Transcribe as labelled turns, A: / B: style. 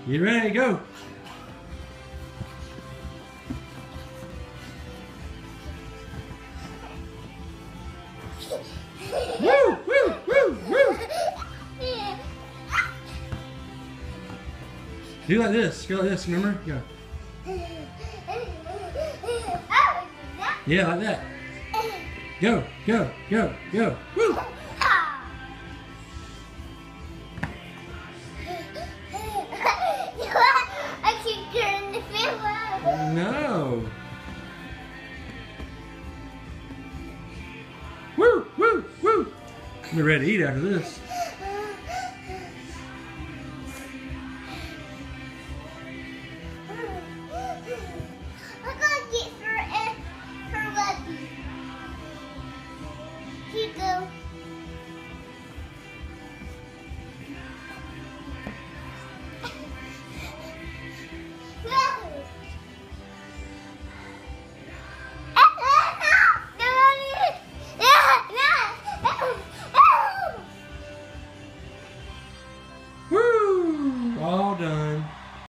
A: Get ready, go. Woo, woo, woo, woo. Do like this. Go like this, remember? Go. Yeah, like that. Go, go, go, go. Woo!
B: I keep turning the film.
A: No. Woo, woo, woo. I'm ready to eat after this.
B: I'm gonna get her Webby. Here you go.
A: Woo! All done.